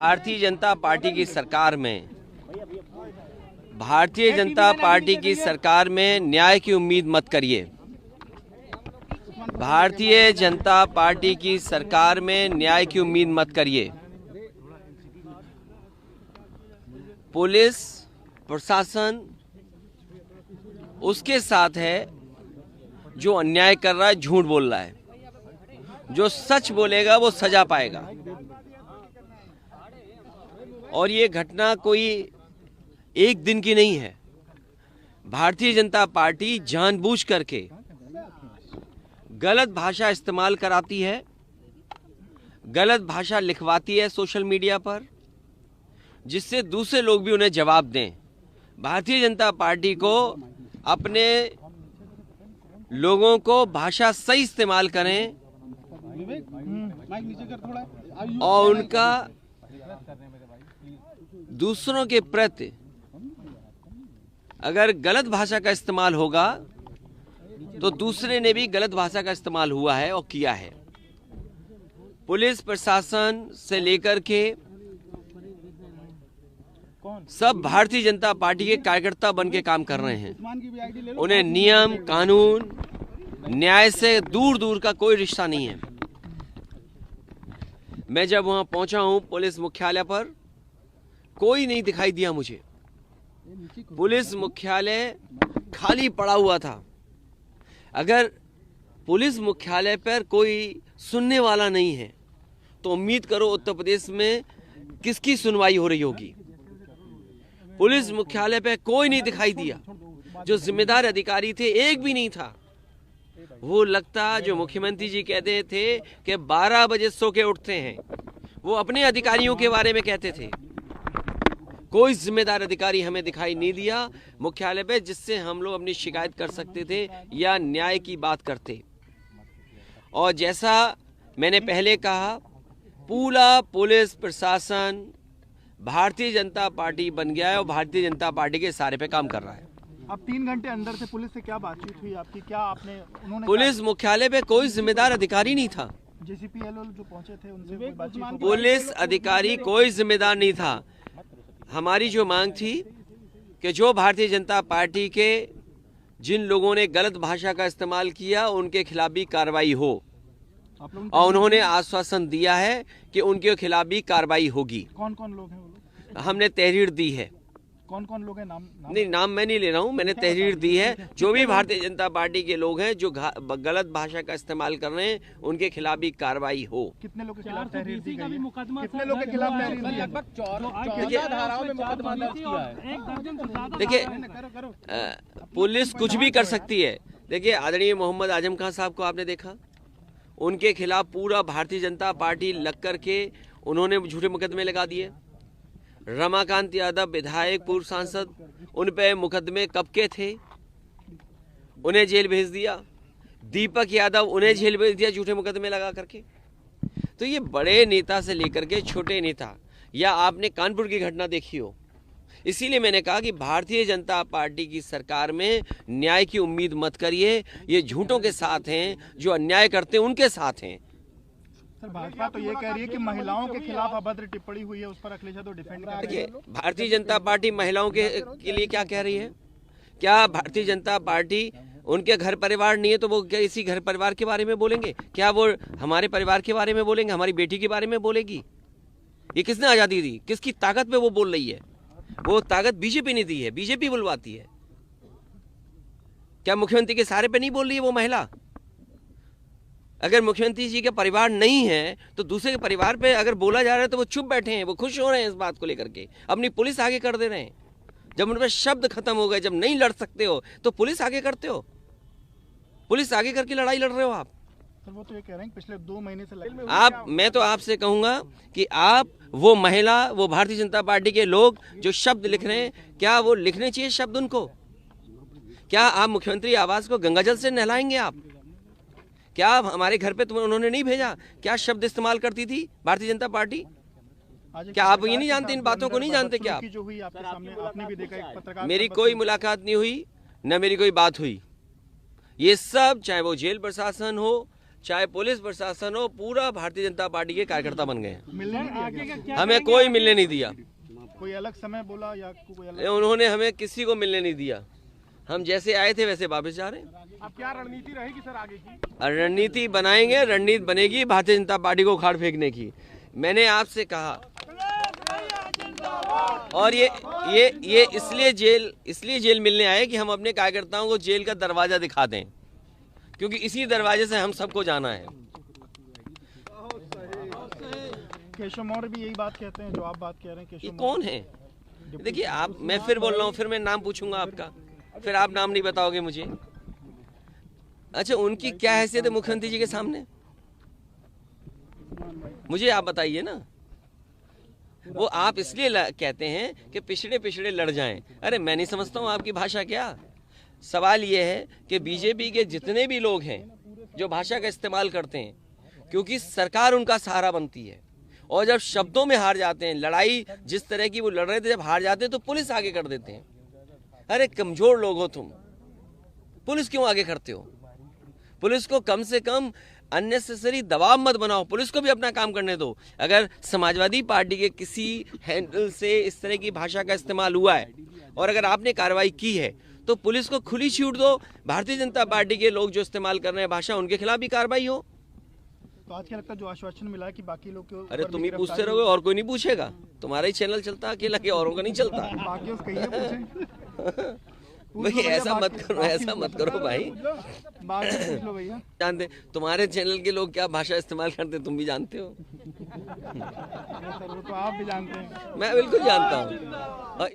Bharatiya Janata party की सरकार में न्याय की उम्मीद मत करिए। भारतीय जनता पार्टी की सरकार में न्याय की उम्मीद मत करिए। पुलिस प्रशासन उसके साथ है जो अन्याय कर रहा है, झूठ बोल रहा है। जो सच बोलेगा वो सजा पाएगा। और ये घटना कोई एक दिन की नहीं है। भारतीय जनता पार्टी जानबूझ करके गलत भाषा इस्तेमाल कराती है, गलत भाषा लिखवाती है सोशल मीडिया पर, जिससे दूसरे लोग भी उन्हें जवाब दें। भारतीय जनता पार्टी को अपने लोगों को भाषा सही इस्तेमाल करें और उनका दूसरों के प्रति अगर गलत भाषा का इस्तेमाल होगा तो दूसरे ने भी गलत भाषा का इस्तेमाल हुआ है और किया है। पुलिस प्रशासन से लेकर के सब भारतीय जनता पार्टी के कार्यकर्ता बन के काम कर रहे हैं। उन्हें नियम कानून न्याय से दूर दूर का कोई रिश्ता नहीं है। मैं जब वहां पहुंचा हूं पुलिस मुख्यालय पर, कोई नहीं दिखाई दिया मुझे। पुलिस मुख्यालय खाली पड़ा हुआ था। अगर पुलिस मुख्यालय पर कोई सुनने वाला नहीं है तो उम्मीद करो उत्तर प्रदेश में किसकी सुनवाई हो रही होगी। पुलिस मुख्यालय पर कोई नहीं दिखाई दिया। जो जिम्मेदार अधिकारी थे एक भी नहीं था। वो लगता जो मुख्यमंत्री जी कहते थे कि 12 बजे सो के उठते हैं, वो अपने अधिकारियों के बारे में कहते थे। कोई जिम्मेदार अधिकारी हमें दिखाई नहीं दिया मुख्यालय पे, जिससे हम लोग अपनी शिकायत कर सकते थे या न्याय की बात करते। और जैसा मैंने पहले कहा, पूरा पुलिस प्रशासन भारतीय जनता पार्टी बन गया है और भारतीय जनता पार्टी के इशारे पे काम कर रहा है। अब 3 घंटे अंदर से पुलिस से क्या बातचीत हुई आपकी? क्या आपने उन्होंने पुलिस मुख्यालय पे कोई जिम्मेदार अधिकारी नहीं था। जेसीपीएल जो पहुंचे थे उनसे कोई बातचीत? पुलिस अधिकारी कोई जिम्मेदार नहीं था। हमारी जो मांग थी कि जो भारतीय जनता पार्टी के जिन लोगों ने गलत भाषा का इस्तेमाल किया उनके खिलाफ भी कार्रवाई हो, और उन्होंने आश्वासन दिया है कि उनके खिलाफ भी कार्रवाई होगी। कौन कौन लोग हैं वो लोग? हमने तहरीर दी है। कौन कौन लोग हैं? नाम नहीं, नाम मैं नहीं ले रहा हूं, मैंने तहरीर दी है। जो भी भारतीय जनता पार्टी के लोग हैं जो गलत भाषा का इस्तेमाल कर रहे हैं उनके खिलाफ भी कार्रवाई हो। कितने लोग के खिलाफ तहरीर दी गई? कितने लोग के खिलाफ तहरीर दी? लगभग 14 धाराओं में मुकदमा दर्ज किया है। देखिए, पुलिस कुछ भी कर सकती है। देखिए, आदरणीय मोहम्मद आजम खान साहब को आपने देखा, उनके खिलाफ पूरा भारतीय जनता पार्टी लग करके उन्होंने झूठे मुकदमे लगा दिए। रमाकांत यादव विधायक पूर्व सांसद, उन पे मुकदमे कब के थे, उन्हें जेल भेज दिया। दीपक यादव, उन्हें जेल भेज दिया झूठे मुकदमे लगा करके। तो ये बड़े नेता से लेकर के छोटे नेता, या आपने कानपुर की घटना देखी हो। इसीलिए मैंने कहा कि भारतीय जनता पार्टी की सरकार में न्याय की उम्मीद मत करिए। ये झूठों के साथ हैं, जो अन्याय करते हैं उनके साथ हैं। सर, भाजपा तो ये कह रही है कि महिलाओं के खिलाफ अभद्र टिप्पणी हुई है, उस पर अखिलेश यादव डिफेंड कर रहे हैं। देखिए, भारतीय जनता पार्टी महिलाओं के लिए क्या कह रही है? क्या भारतीय जनता पार्टी उनके घर परिवार नहीं है तो वो इसी घर परिवार के बारे में बोलेंगे? क्या वो हमारे परिवार के बारे में बोलेंगे, हमारी बेटी के बारे में बोलेगी? ये किसने आजादी दी? किसकी ताकत पे वो बोल रही है? वो ताकत बीजेपी ने दी है, बीजेपी बुलवाती है। क्या मुख्यमंत्री के सहारे पे नहीं बोल रही है वो महिला? अगर मुख्यमंत्री जी का परिवार नहीं है तो दूसरे के परिवार पे अगर बोला जा रहा है तो वो चुप बैठे हैं, वो खुश हो रहे हैं इस बात को लेकर के, अपनी पुलिस आगे कर दे रहे हैं। जब उन पर शब्द खत्म हो गए, जब नहीं लड़ सकते हो तो पुलिस आगे करते हो, पुलिस आगे करके लड़ाई लड़ रहे हो आप। सर, वो तो ये कह रहे हैं पिछले 2 महीने से आप, मैं तो आपसे कहूंगा कि आप वो महिला, वो भारतीय जनता पार्टी के लोग जो शब्द लिख रहे हैं, क्या वो लिखने चाहिए शब्द उनको? क्या आप मुख्यमंत्री आवास को गंगाजल से नहलाएंगे आप? क्या हमारे घर पे तुम्हें उन्होंने नहीं भेजा? क्या शब्द इस्तेमाल करती थी भारतीय जनता पार्टी? क्या आप ये नहीं जानते, इन बातों को नहीं जानते क्या आप? जो हुई आपके सामने, आपने भी देखा, एक पत्रकार, मेरी कोई मुलाकात नहीं हुई, न मेरी कोई बात हुई। ये सब, चाहे वो जेल प्रशासन हो, चाहे पुलिस प्रशासन हो, पूरा भारतीय जनता पार्टी के कार्यकर्ता बन गए हैं। मिलने नहीं दिया क्या? हमें कोई मिलने नहीं दिया। कोई अलग समय बोला या कोई अलग? उन्होंने हमें किसी को मिलने नहीं दिया। हम जैसे आए थे वैसे वापस जा रहे हैं। अब क्या रणनीति रहेगी सर आगे की? रणनीति बनाएंगे, रणनीति बनेगी भारतीय जनता पार्टी को उखाड़ फेंकने की। मैंने आपसे कहा, और ये इसलिए जेल मिलने आए कि हम अपने कार्यकर्ताओं को जेल का दरवाजा दिखा दें, क्योंकि इसी दरवाजे से हम सबको जाना है। केशव मौर्य भी यही बात कहते हैं जो आप बात कह रहे हैं। केशव ये कौन है? देखिए, आप, मैं फिर बोल रहा हूँ, फिर मैं नाम पूछूंगा आपका, फिर आप नाम नहीं बताओगे मुझे। अच्छा, उनकी क्या हैसियत है मुख्यमंत्री जी के सामने? मुझे आप बताइए ना। वो आप इसलिए कहते हैं कि पिछड़े लड़ जाएं। अरे मैं नहीं समझता हूँ आपकी भाषा क्या। सवाल ये है कि बीजेपी के जितने भी लोग हैं जो भाषा का इस्तेमाल करते हैं, क्योंकि सरकार उनका सहारा बनती है, और जब शब्दों में हार जाते हैं, लड़ाई जिस तरह की वो लड़ रहे थे, जब हार जाते हैं तो पुलिस आगे कर देते हैं। अरे कमजोर लोग हो तुम, पुलिस क्यों आगे करते हो? पुलिस को कम से कम अननेसेसरी दबाव मत बनाओ, पुलिस को भी अपना काम करने दो। अगर समाजवादी पार्टी के किसी हैंडल से इस तरह की भाषा का इस्तेमाल हुआ है और अगर आपने कार्रवाई की है, तो पुलिस को खुली छूट दो। भारतीय जनता पार्टी के लोग जो इस्तेमाल कर रहे हैं भाषा, उनके खिलाफ भी कार्रवाई हो। तो आज क्या लगता है जो आश्वासन मिला है कि बाकी लोग के अरे तुम ही पूछते रहोगे, और कोई नहीं पूछेगा। तुम्हारा ही चैनल चलता अकेला, के औरों का नहीं चलता। बाकी उसको कहिए पूछें। भाई ऐसा मत करो भाई। बाकी पूछ लो भैया। जानते तुम्हारे चैनल के लोग क्या भाषा इस्तेमाल करते, तुम भी जानते हो। सर वो तो आप भी जानते हैं। मैं बिल्कुल जानता हूँ।